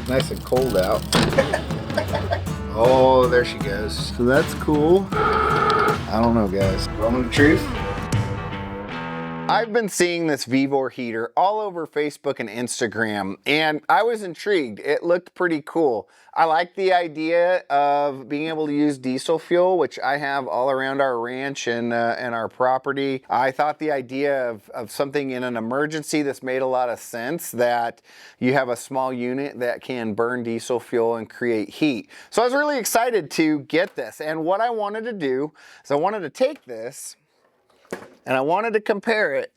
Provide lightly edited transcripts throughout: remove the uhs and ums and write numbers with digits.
nice and cold out. Oh, there she goes. So that's cool. I don't know, guys. Moment of truth. I've been seeing this Vevor heater all over Facebook and Instagram, and I was intrigued. It looked pretty cool. I like the idea of being able to use diesel fuel, which I have all around our ranch and our property. I thought the idea of something in an emergency, this made a lot of sense, that you have a small unit that can burn diesel fuel and create heat. So I was really excited to get this, and what I wanted to do is I wanted to take this and I wanted to compare it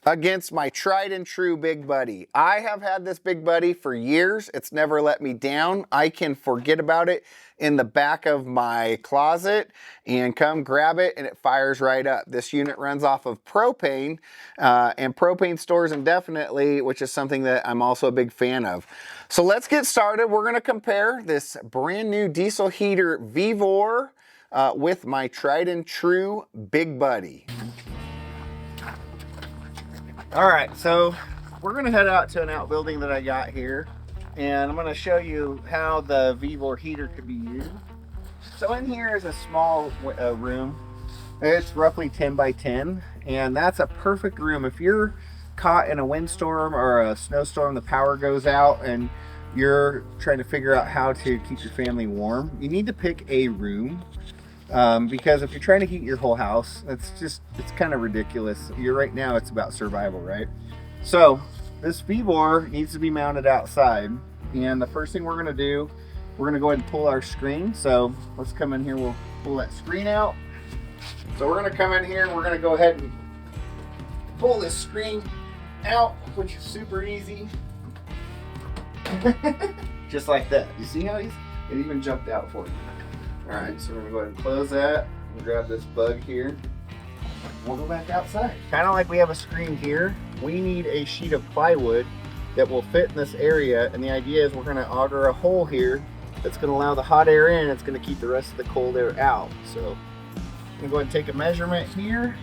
against my tried and true Big Buddy. I have had this Big Buddy for years. It's never let me down. I can forget about it in the back of my closet and come grab it and it fires right up. This unit runs off of propane and propane stores indefinitely, which is something that I'm also a big fan of. So let's get started. We're gonna compare this brand new diesel heater Vevor with my tried and true Big Buddy. All right, so we're gonna head out to an outbuilding that I got here, and I'm gonna show you how the Vevor heater could be used. So in here is a small room. It's roughly 10 by 10, and that's a perfect room. If you're caught in a windstorm or a snowstorm, the power goes out, and you're trying to figure out how to keep your family warm, you need to pick a room. Because if you're trying to heat your whole house, it's kind of ridiculous. Right now it's about survival, right? So this Vevor needs to be mounted outside, and the first thing we're going to do, we're going to go ahead and pull our screen. So let's come in here, we'll pull that screen out. So we're going to come in here and we're going to go ahead and pull this screen out, which is super easy. Just like that. You see how it even jumped out for you. All right, so we're gonna go ahead and close that and grab this bug here. We'll go back outside. Kind of like we have a screen here, we need a sheet of plywood that will fit in this area, and the idea is we're gonna auger a hole here that's gonna allow the hot air in, it's gonna keep the rest of the cold air out. So I'm gonna go ahead and take a measurement here.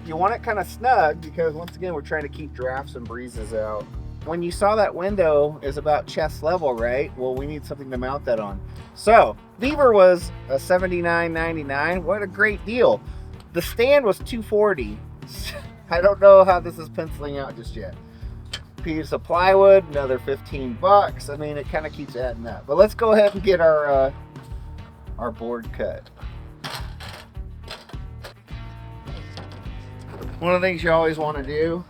You want it kind of snug because once again, we're trying to keep drafts and breezes out. When you saw that window is about chest level, right? Well, we need something to mount that on. So Vevor was a $79.99. What a great deal. The stand was $240. I don't know how this is penciling out just yet. Piece of plywood, another 15 bucks. I mean, it kind of keeps adding up. But let's go ahead and get our board cut. One of the things you always want to do,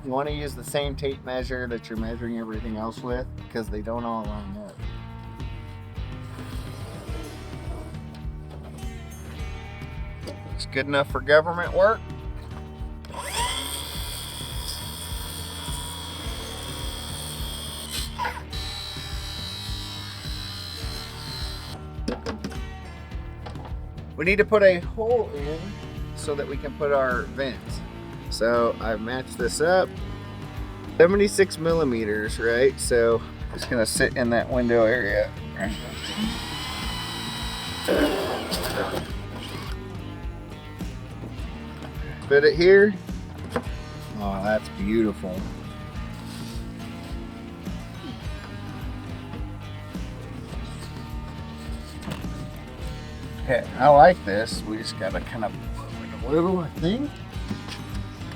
you want to use the same tape measure that you're measuring everything else with, because they don't all line up. Looks good enough for government work. We need to put a hole in so that we can put our vents. So I've matched this up, 76 millimeters, right? So it's gonna sit in that window area. Fit it here. Oh, that's beautiful. Okay, I like this. We just gotta kind of like a little, I think.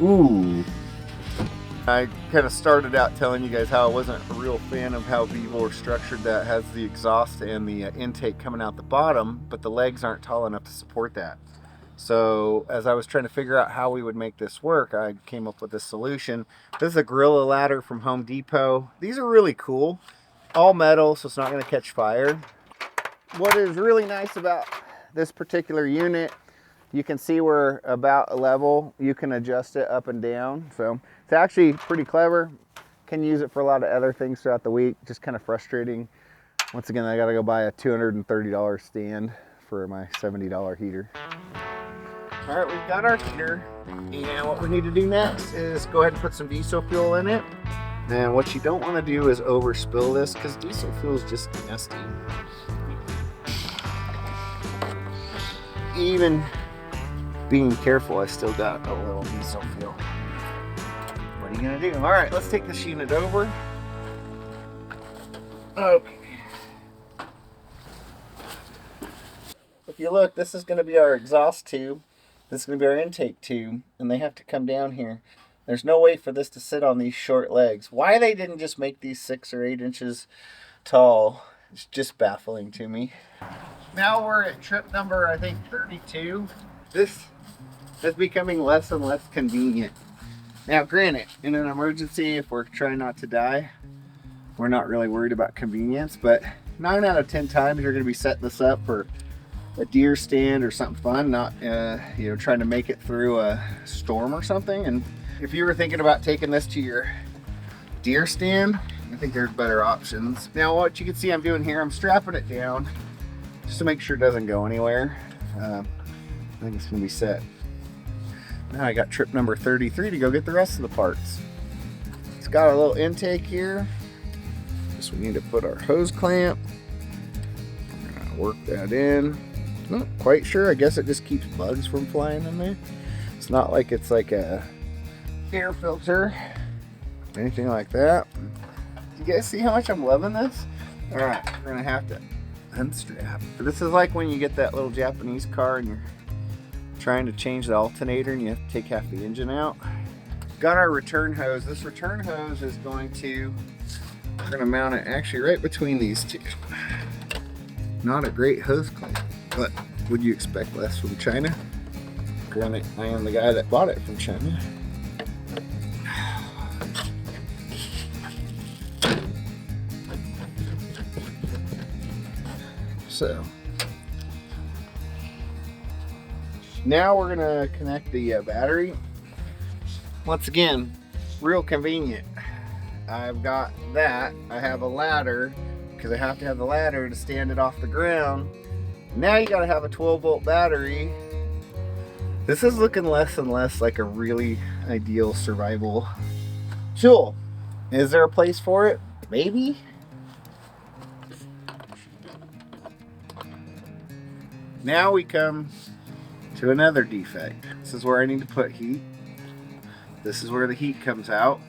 Ooh. I kind of started out telling you guys how I wasn't a real fan of how Vevor structured that. Has the exhaust and the intake coming out the bottom, but the legs aren't tall enough to support that. So as I was trying to figure out how we would make this work, I came up with this solution. This is a Gorilla ladder from Home Depot. These are really cool. All metal, so it's not going to catch fire. What is really nice about this particular unit, you can see we're about a level. You can adjust it up and down. So it's actually pretty clever. Can use it for a lot of other things throughout the week. Just kind of frustrating. Once again, I got to go buy a $230 stand for my $70 heater. All right, we've got our heater. And what we need to do next is go ahead and put some diesel fuel in it. And what you don't want to do is overspill this, because diesel fuel is just nasty. Even being careful, I still got a little diesel fuel. What are you gonna do? All right, let's take this unit over. Okay. If you look, this is gonna be our exhaust tube. This is gonna be our intake tube, and they have to come down here. There's no way for this to sit on these short legs. Why they didn't just make these 6 or 8 inches tall, it's just baffling to me. Now we're at trip number, I think, 32. This is becoming less and less convenient. Now, granted, in an emergency, if we're trying not to die, we're not really worried about convenience, but 9 out of 10 times you're gonna be setting this up for a deer stand or something fun, not you know, trying to make it through a storm or something. And if you were thinking about taking this to your deer stand, I think there's better options. Now what you can see I'm doing here, I'm strapping it down just to make sure it doesn't go anywhere. I think it's gonna be set. Now I got trip number 33 to go get the rest of the parts. It's got a little intake here. Just we need to put our hose clamp. We're gonna work that in. Not quite sure. I guess it just keeps bugs from flying in there. It's not like it's like a air filter, anything like that. You guys see how much I'm loving this? All right, we're gonna have to unstrap. This is like when you get that little Japanese car and you're trying to change the alternator and you have to take half the engine out. Got our return hose. This return hose is going to, we're gonna mount it actually right between these two. Not a great hose clamp, but would you expect less from China? Granted, I am the guy that bought it from China. So now we're gonna connect the battery. Once again, real convenient. I've got that. I have a ladder because I have to have the ladder to stand it off the ground. Now you gotta have a 12-volt battery. This is looking less and less like a really ideal survival tool. Is there a place for it? Maybe. Now we come to another defect. This is where I need to put heat. This is where the heat comes out.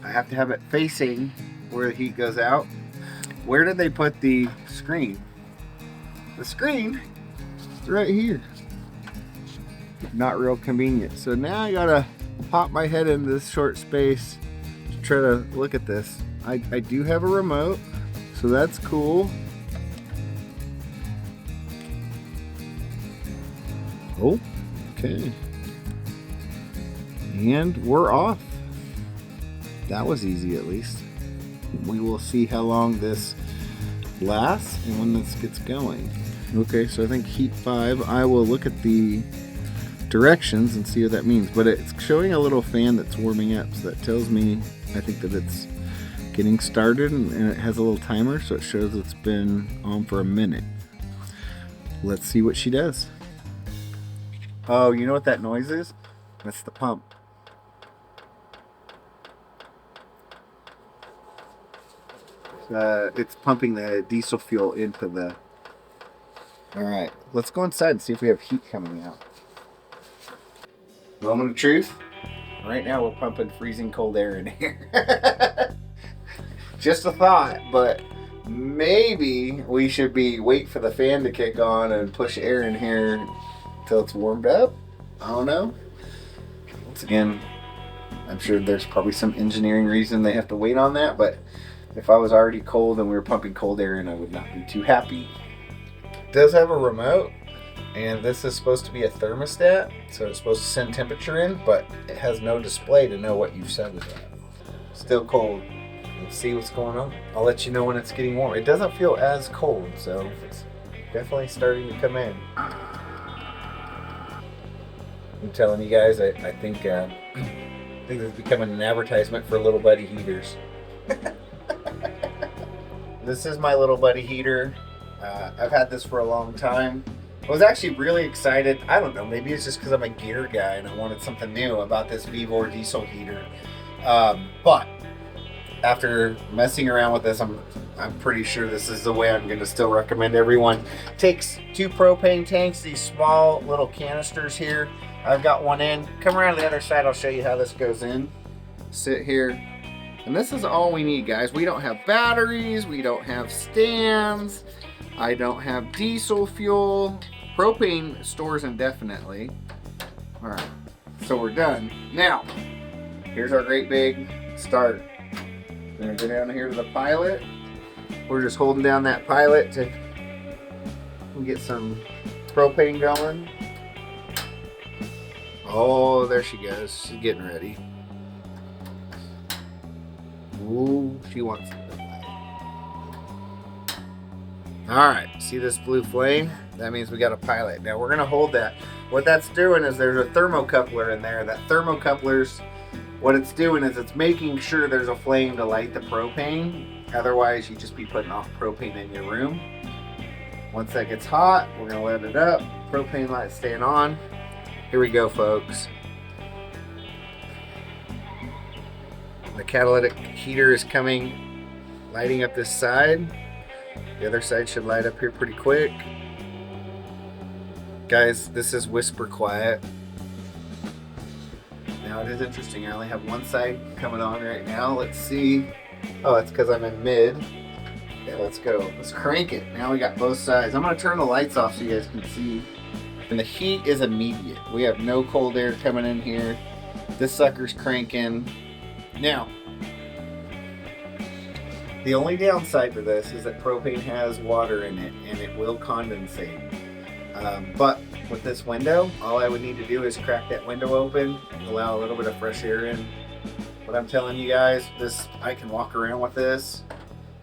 I have to have it facing where the heat goes out. Where did they put the screen? The screen is right here. Not real convenient. So now I gotta pop my head into this short space to try to look at this. I do have a remote, so that's cool. Oh, okay. And we're off. That was easy at least. We will see how long this lasts and when this gets going. Okay, so I think heat 5. I will look at the directions and see what that means. But it's showing a little fan that's warming up, so that tells me I think that it's getting started, and it has a little timer, so it shows it's been on for a minute. Let's see what she does. Oh, you know what that noise is? That's the pump. It's pumping the diesel fuel into the... Alright, let's go inside and see if we have heat coming out. Moment of truth. Right now we're pumping freezing cold air in here. Just a thought, but maybe we should wait for the fan to kick on and push air in here until it's warmed up. I don't know. Once again, I'm sure there's probably some engineering reason they have to wait on that, but if I was already cold and we were pumping cold air in, I would not be too happy. It does have a remote, and this is supposed to be a thermostat, so it's supposed to send temperature in, but it has no display to know what you've set it at. Still cold. Let's see what's going on. I'll let you know when it's getting warm. It doesn't feel as cold, so it's definitely starting to come in. I'm telling you guys, I think this is becoming an advertisement for Little Buddy heaters. This is my Little Buddy heater. I've had this for a long time. I was actually really excited. I don't know, maybe it's just because I'm a gear guy and I wanted something new about this Vevor diesel heater. But after messing around with this, I'm pretty sure this is the way I'm going to still recommend everyone. Takes 2 propane tanks, these small little canisters here. I've got one in. Come around to the other side, I'll show you how this goes in. sit here. And this is all we need, guys. We don't have batteries, we don't have stands, I don't have diesel fuel. Propane stores indefinitely. All right, so we're done. Now, here's our great big start. We're gonna go down here to the pilot. We're just holding down that pilot to get some propane going. Oh, there she goes. She's getting ready. Ooh, she wants it. All right, see this blue flame? That means we got a pilot. Now we're gonna hold that. What that's doing is there's a thermocoupler in there. That thermocoupler's, what it's doing is it's making sure there's a flame to light the propane. Otherwise, you'd just be putting off propane in your room. Once that gets hot, we're gonna let it up. Propane light staying on. Here we go, folks. The catalytic heater is coming, lighting up this side. The other side should light up here pretty quick. Guys, this is whisper quiet. Now it is interesting, I only have one side coming on right now. Let's see. Oh, it's because I'm in mid. Okay, let's go. Let's crank it. Now we got both sides. I'm gonna turn the lights off so you guys can see. And the heat is immediate. We have no cold air coming in here. This sucker's cranking. Now, the only downside to this is that propane has water in it and it will condensate. But with this window, all I would need to do is crack that window open, allow a little bit of fresh air in. But I'm telling you guys, I can walk around with this.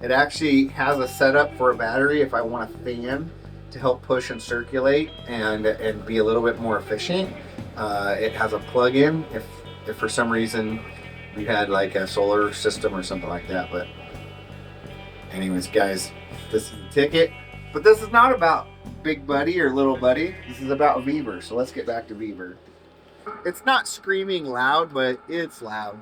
It actually has a setup for a battery if I want a fan to help push and circulate and be a little bit more efficient. It has a plug-in if for some reason we had like a solar system or something like that. But anyways, guys, this is the ticket. But this is not about Big Buddy or Little Buddy. This is about Vevor. So let's get back to Vevor. It's not screaming loud, but it's loud.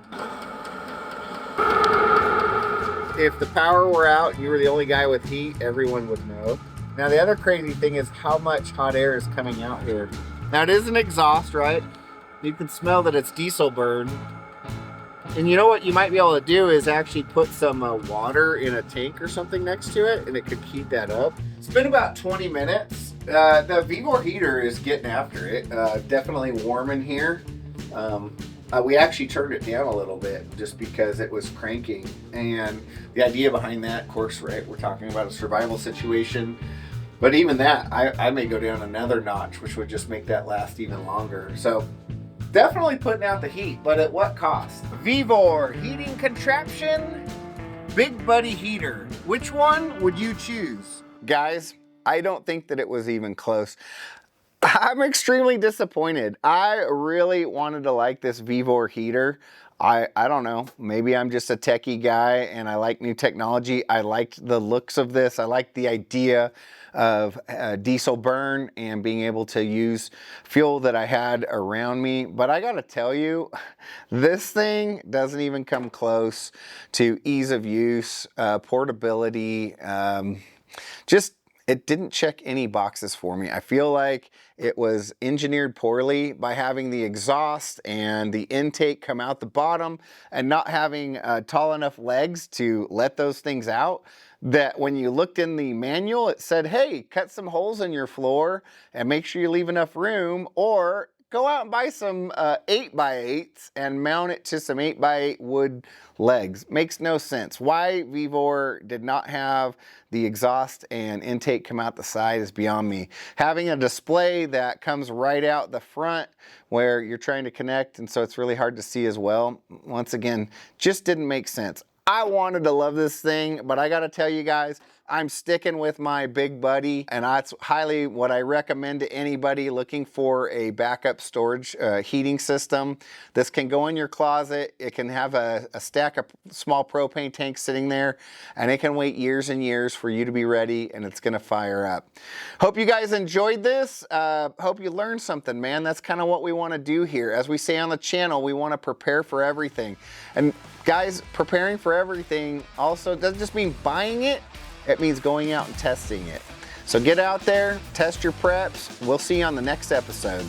If the power were out and you were the only guy with heat, everyone would know. Now the other crazy thing is how much hot air is coming out here. Now it is an exhaust, right? You can smell that it's diesel burn. And you know what you might be able to do is actually put some water in a tank or something next to it, and it could keep that up. It's been about 20 minutes. The Vevor heater is getting after it. Definitely warm in here. We actually turned it down a little bit just because it was cranking. And the idea behind that, of course, right, we're talking about a survival situation. But even that, I may go down another notch, which would just make that last even longer. So definitely putting out the heat, but at what cost? Vevor heating contraption, Big Buddy heater. Which one would you choose? Guys, I don't think that it was even close. I'm extremely disappointed. I really wanted to like this Vevor heater. I don't know, maybe I'm just a techie guy and I like new technology. I liked the looks of this. I liked the idea of diesel burn and being able to use fuel that I had around me. But I gotta tell you, this thing doesn't even come close to ease of use, portability, it didn't check any boxes for me. I feel like it was engineered poorly by having the exhaust and the intake come out the bottom and not having tall enough legs to let those things out. That when you looked in the manual, it said, hey, cut some holes in your floor and make sure you leave enough room, or go out and buy some 8x8s and mount it to some 8x8 wood legs. Makes no sense. Why Vevor did not have the exhaust and intake come out the side is beyond me. Having a display that comes right out the front where you're trying to connect, and so it's really hard to see as well, once again, just didn't make sense. I wanted to love this thing, but I gotta tell you guys, I'm sticking with my Big Buddy, and that's highly what I recommend to anybody looking for a backup storage heating system. This can go in your closet. It can have a stack of small propane tanks sitting there, and it can wait years and years for you to be ready, and it's gonna fire up. Hope you guys enjoyed this. Hope you learned something, man. That's kind of what we wanna do here. As we say on the channel, we wanna prepare for everything. And guys, preparing for everything also doesn't just mean buying it. It means going out and testing it. So get out there, test your preps. We'll see you on the next episode.